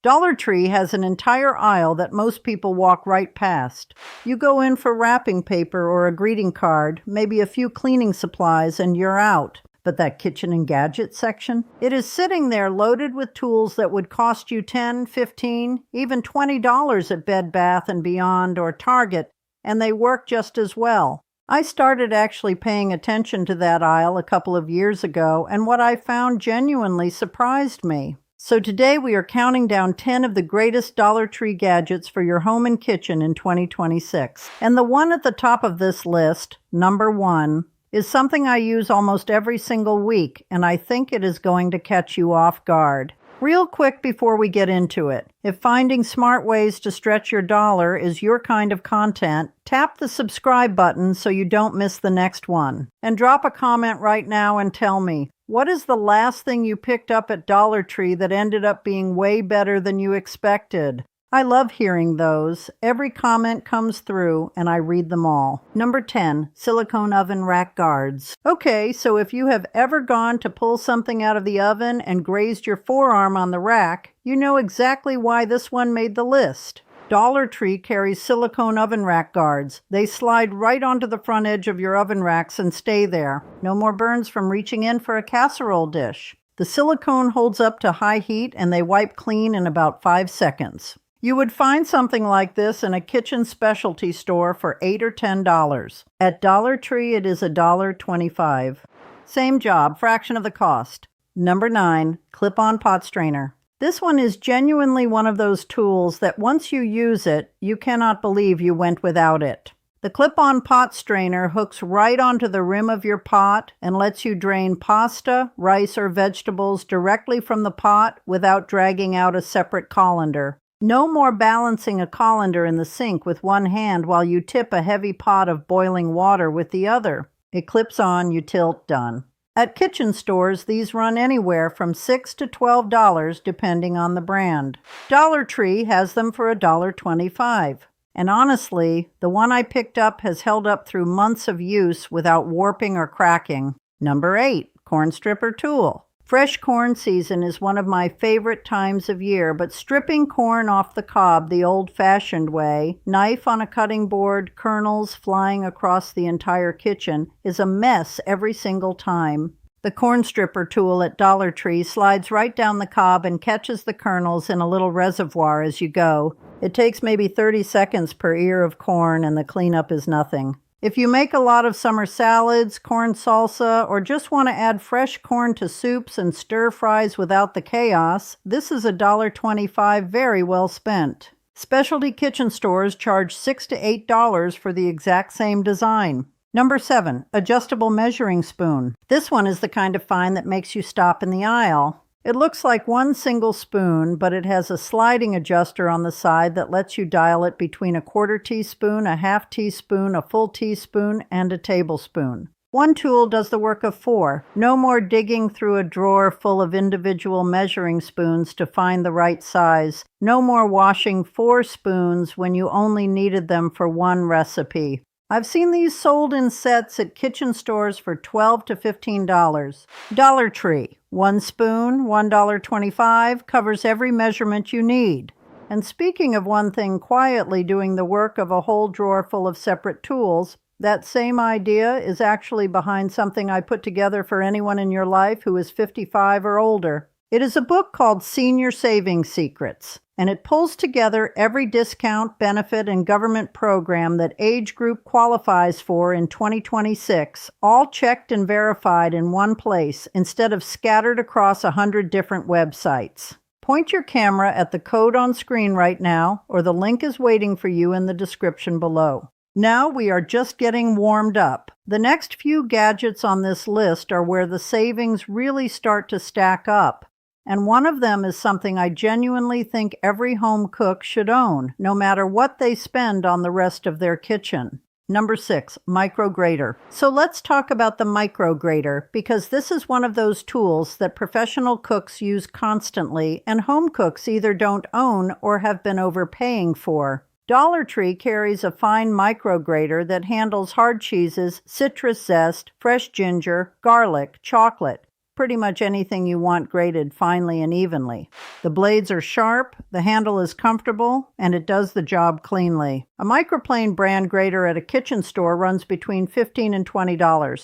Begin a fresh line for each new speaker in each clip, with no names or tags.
Dollar Tree has an entire aisle that most people walk right past. You go in for wrapping paper or a greeting card, maybe a few cleaning supplies, and you're out. But that kitchen and gadget section? It is sitting there loaded with tools that would cost you $10, $15, even $20 at Bed Bath & Beyond or Target, and they work just as well. I started actually paying attention to that aisle a couple of years ago, and what I found genuinely surprised me. So today we are counting down 10 of the greatest Dollar Tree gadgets for your home and kitchen in 2026. And the one at the top of this list, number 1, is something I use almost every single week, and I think it is going to catch you off guard. Real quick before we get into it, if finding smart ways to stretch your dollar is your kind of content, tap the subscribe button so you don't miss the next one. And drop a comment right now and tell me, what is the last thing you picked up at Dollar Tree that ended up being way better than you expected? I love hearing those. Every comment comes through, and I read them all. Number 10, silicone oven rack guards. Okay, so if you have ever gone to pull something out of the oven and grazed your forearm on the rack, you know exactly why this one made the list. Dollar Tree carries silicone oven rack guards. They slide right onto the front edge of your oven racks and stay there. No more burns from reaching in for a casserole dish. The silicone holds up to high heat, and they wipe clean in about 5 seconds. You would find something like this in a kitchen specialty store for $8 or $10. At Dollar Tree, it is $1.25. Same job, fraction of the cost. Number 9, clip-on pot strainer. This one is genuinely one of those tools that once you use it, you cannot believe you went without it. The clip-on pot strainer hooks right onto the rim of your pot and lets you drain pasta, rice, or vegetables directly from the pot without dragging out a separate colander. No more balancing a colander in the sink with one hand while you tip a heavy pot of boiling water with the other. It clips on, you tilt, done. At kitchen stores, these run anywhere from $6 to $12 depending on the brand. Dollar Tree has them for $1.25. And honestly, the one I picked up has held up through months of use without warping or cracking. Number 8, corn stripper tool. Fresh corn season is one of my favorite times of year, but stripping corn off the cob the old-fashioned way, knife on a cutting board, kernels flying across the entire kitchen, is a mess every single time. The corn stripper tool at Dollar Tree slides right down the cob and catches the kernels in a little reservoir as you go. It takes maybe 30 seconds per ear of corn, and the cleanup is nothing. If you make a lot of summer salads, corn salsa, or just want to add fresh corn to soups and stir fries without the chaos, this is $1.25 very well spent. Specialty kitchen stores charge $6 to $8 for the exact same design. Number 7, adjustable measuring spoon. This one is the kind of find that makes you stop in the aisle. It looks like one single spoon, but it has a sliding adjuster on the side that lets you dial it between a quarter teaspoon, a half teaspoon, a full teaspoon, and a tablespoon. One tool does the work of 4. No more digging through a drawer full of individual measuring spoons to find the right size. No more washing 4 spoons when you only needed them for one recipe. I've seen these sold in sets at kitchen stores for $12 to $15. Dollar Tree. 1 spoon, $1.25, covers every measurement you need. And speaking of one thing quietly doing the work of a whole drawer full of separate tools, that same idea is actually behind something I put together for anyone in your life who is 55 or older. It is a book called Senior Saving Secrets, and it pulls together every discount, benefit, and government program that age group qualifies for in 2026, all checked and verified in one place instead of scattered across 100 different websites. Point your camera at the code on screen right now, or the link is waiting for you in the description below. Now we are just getting warmed up. The next few gadgets on this list are where the savings really start to stack up. And one of them is something I genuinely think every home cook should own, no matter what they spend on the rest of their kitchen. Number 6, micro grater. So let's talk about the micro grater, because this is one of those tools that professional cooks use constantly and home cooks either don't own or have been overpaying for. Dollar Tree carries a fine micro grater that handles hard cheeses, citrus zest, fresh ginger, garlic, chocolate. pretty much anything you want grated finely and evenly. The blades are sharp, the handle is comfortable, and it does the job cleanly. A microplane brand grater at a kitchen store runs between $15 and $20.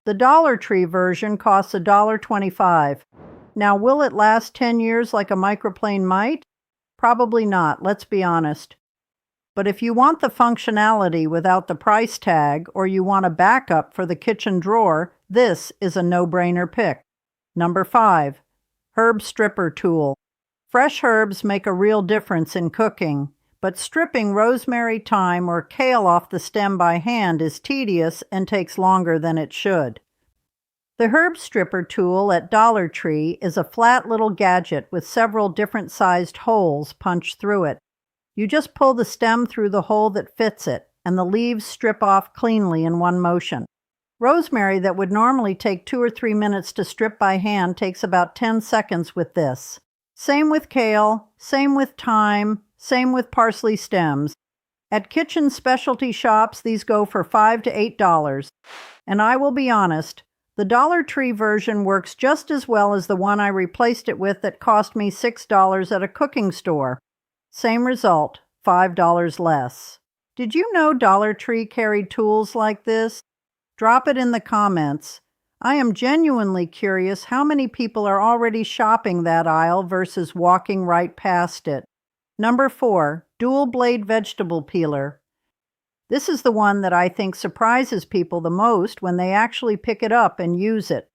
The Dollar Tree version costs $1.25. Now, will it last 10 years like a microplane might? Probably not, let's be honest. But if you want the functionality without the price tag, or you want a backup for the kitchen drawer, this is a no-brainer pick. Number 5. Herb Stripper Tool. Fresh herbs make a real difference in cooking, but stripping rosemary, thyme, or kale off the stem by hand is tedious and takes longer than it should. The Herb Stripper Tool at Dollar Tree is a flat little gadget with several different sized holes punched through it. You just pull the stem through the hole that fits it, and the leaves strip off cleanly in one motion. Rosemary that would normally take 2 or 3 minutes to strip by hand takes about 10 seconds with this. Same with kale, same with thyme, same with parsley stems. At kitchen specialty shops, these go for $5 to $8. And I will be honest, the Dollar Tree version works just as well as the one I replaced it with that cost me $6 at a cooking store. Same result, $5 less. Did you know Dollar Tree carried tools like this? Drop it in the comments. I am genuinely curious how many people are already shopping that aisle versus walking right past it. Number 4, Dual Blade Vegetable Peeler. This is the one that I think surprises people the most when they actually pick it up and use it.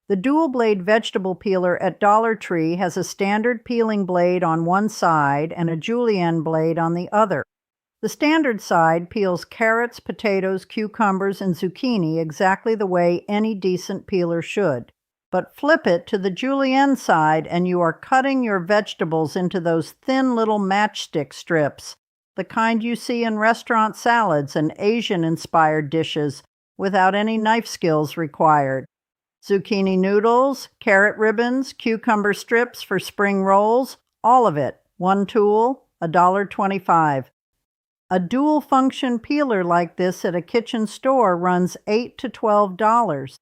The Dual Blade Vegetable Peeler at Dollar Tree has a standard peeling blade on one side and a julienne blade on the other. The standard side peels carrots, potatoes, cucumbers, and zucchini exactly the way any decent peeler should. But flip it to the julienne side and you are cutting your vegetables into those thin little matchstick strips, the kind you see in restaurant salads and Asian-inspired dishes without any knife skills required. Zucchini noodles, carrot ribbons, cucumber strips for spring rolls, all of it. One tool, $1.25. A dual-function peeler like this at a kitchen store runs $8 to $12.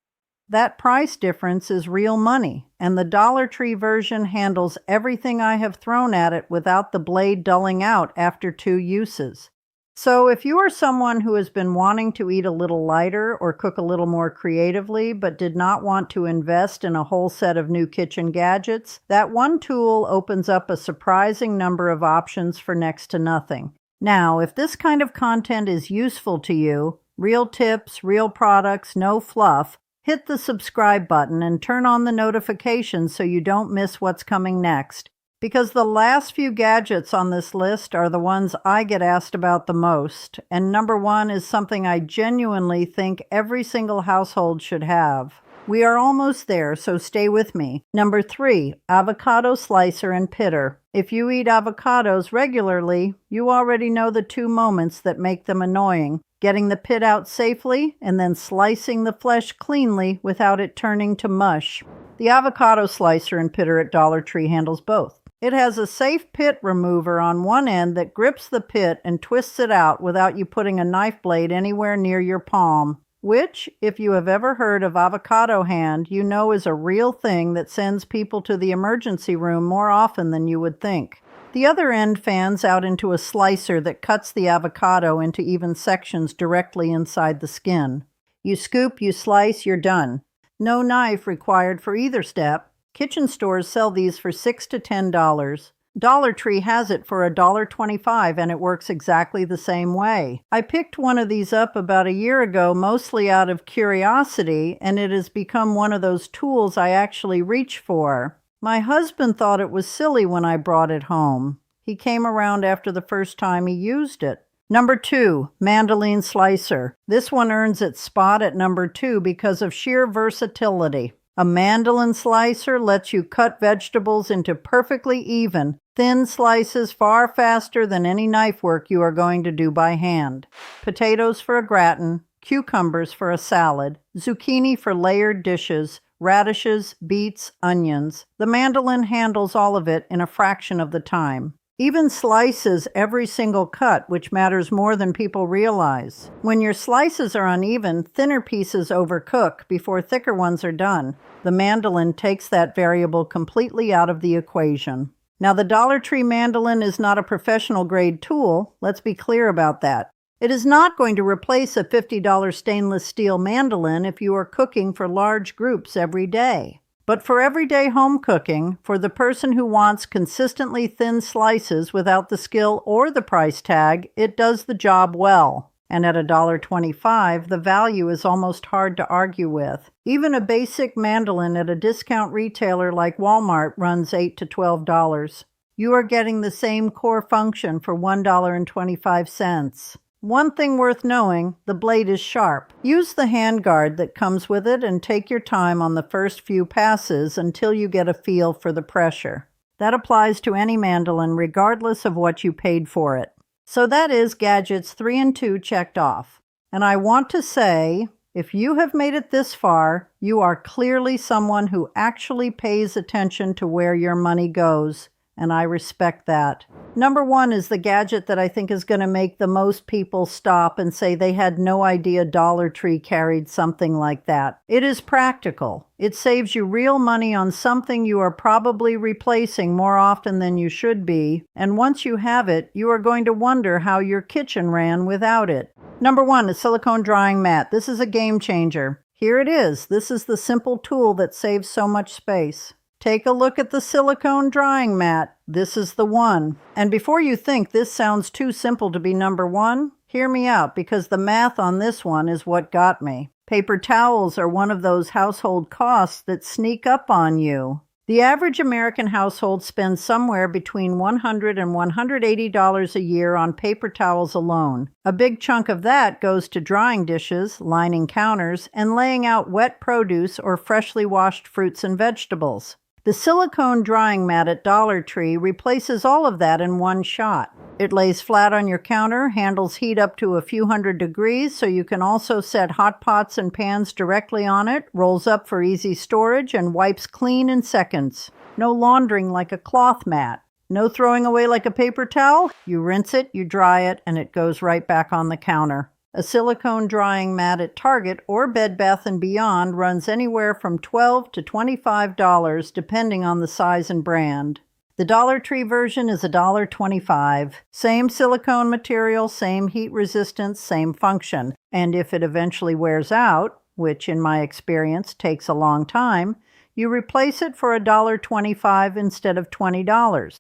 That price difference is real money, and the Dollar Tree version handles everything I have thrown at it without the blade dulling out after 2 uses. So if you are someone who has been wanting to eat a little lighter or cook a little more creatively but did not want to invest in a whole set of new kitchen gadgets, that one tool opens up a surprising number of options for next to nothing. Now, if this kind of content is useful to you, real tips, real products, no fluff, hit the subscribe button and turn on the notifications so you don't miss what's coming next. Because the last few gadgets on this list are the ones I get asked about the most, and number 1 is something I genuinely think every single household should have. We are almost there, so stay with me. Number 3, avocado slicer and pitter. If you eat avocados regularly, you already know the 2 moments that make them annoying: getting the pit out safely and then slicing the flesh cleanly without it turning to mush. The avocado slicer and pitter at Dollar Tree handles both. It has a safe pit remover on one end that grips the pit and twists it out without you putting a knife blade anywhere near your palm, which, if you have ever heard of avocado hand, you know is a real thing that sends people to the emergency room more often than you would think. The other end fans out into a slicer that cuts the avocado into even sections directly inside the skin. You scoop, you slice, you're done. No knife required for either step. Kitchen stores sell these for $6 to $10. Dollar Tree has it for $1.25 and it works exactly the same way. I picked one of these up about a year ago mostly out of curiosity, and it has become one of those tools I actually reach for. My husband thought it was silly when I brought it home. He came around after the first time he used it. Number 2, mandolin slicer. This one earns its spot at number 2 because of sheer versatility. A mandolin slicer lets you cut vegetables into perfectly even, thin slices far faster than any knife work you are going to do by hand. Potatoes for a gratin, cucumbers for a salad, zucchini for layered dishes, radishes, beets, onions. The mandolin handles all of it in a fraction of the time. Even slices every single cut, which matters more than people realize. When your slices are uneven, thinner pieces overcook before thicker ones are done. The mandolin takes that variable completely out of the equation. Now, the Dollar Tree mandolin is not a professional grade tool. Let's be clear about that. It is not going to replace a $50 stainless steel mandolin if you are cooking for large groups every day. But for everyday home cooking, for the person who wants consistently thin slices without the skill or the price tag, it does the job well. And at $1.25, the value is almost hard to argue with. Even a basic mandolin at a discount retailer like Walmart runs $8 to $12. You are getting the same core function for $1.25. One thing worth knowing, the blade is sharp. Use the handguard that comes with it and take your time on the first few passes until you get a feel for the pressure. That applies to any mandolin regardless of what you paid for it. So that is gadgets 3 and 2 checked off. And I want to say, if you have made it this far, you are clearly someone who actually pays attention to where your money goes. And I respect that. Number 1 is the gadget that I think is going to make the most people stop and say they had no idea Dollar Tree carried something like that. It is practical. It saves you real money on something you are probably replacing more often than you should be, and once you have it, you are going to wonder how your kitchen ran without it. Number 1, a silicone drying mat. This is a game changer. Here it is. This is the simple tool that saves so much space. Take a look at the silicone drying mat. This is the one. And before you think this sounds too simple to be number 1, hear me out, because the math on this one is what got me. Paper towels are one of those household costs that sneak up on you. The average American household spends somewhere between $100 and $180 a year on paper towels alone. A big chunk of that goes to drying dishes, lining counters, and laying out wet produce or freshly washed fruits and vegetables. The silicone drying mat at Dollar Tree replaces all of that in one shot. It lays flat on your counter, handles heat up to a few hundred degrees, so you can also set hot pots and pans directly on it, rolls up for easy storage, and wipes clean in seconds. No laundering like a cloth mat. No throwing away like a paper towel. You rinse it, you dry it, and it goes right back on the counter. A silicone drying mat at Target or Bed Bath & Beyond runs anywhere from $12 to $25 depending on the size and brand. The Dollar Tree version is $1.25. Same silicone material, same heat resistance, same function. And if it eventually wears out, which in my experience takes a long time, you replace it for $1.25 instead of $20.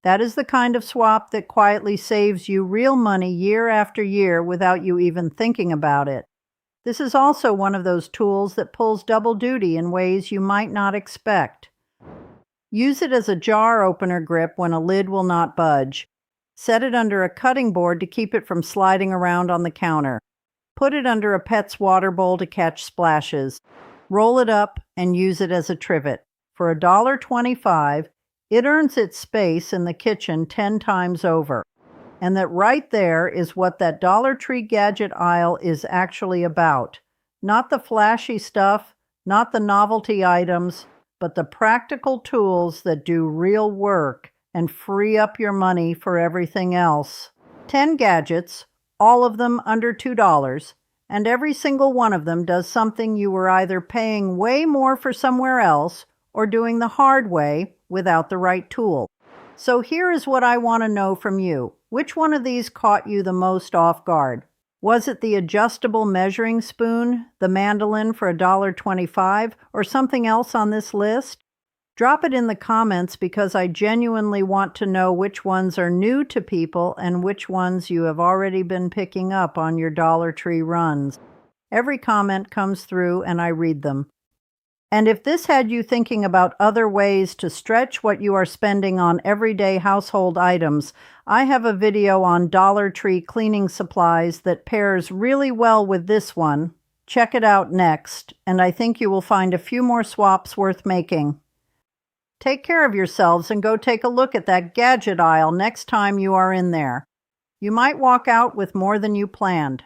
That is the kind of swap that quietly saves you real money year after year without you even thinking about it. This is also one of those tools that pulls double duty in ways you might not expect. Use it as a jar opener grip when a lid will not budge. Set it under a cutting board to keep it from sliding around on the counter. Put it under a pet's water bowl to catch splashes. Roll it up and use it as a trivet. For $1.25, it earns its space in the kitchen 10 times over. And that right there is what that Dollar Tree gadget aisle is actually about. Not the flashy stuff, not the novelty items, but the practical tools that do real work and free up your money for everything else. 10 gadgets, all of them under $2, and every single one of them does something you were either paying way more for somewhere else or doing the hard way without the right tool. So here is what I want to know from you. Which one of these caught you the most off guard? Was it the adjustable measuring spoon, the mandolin for $1.25, or something else on this list? Drop it in the comments because I genuinely want to know which ones are new to people and which ones you have already been picking up on your Dollar Tree runs. Every comment comes through and I read them. And if this had you thinking about other ways to stretch what you are spending on everyday household items, I have a video on Dollar Tree cleaning supplies that pairs really well with this one. Check it out next, and I think you will find a few more swaps worth making. Take care of yourselves and go take a look at that gadget aisle next time you are in there. You might walk out with more than you planned.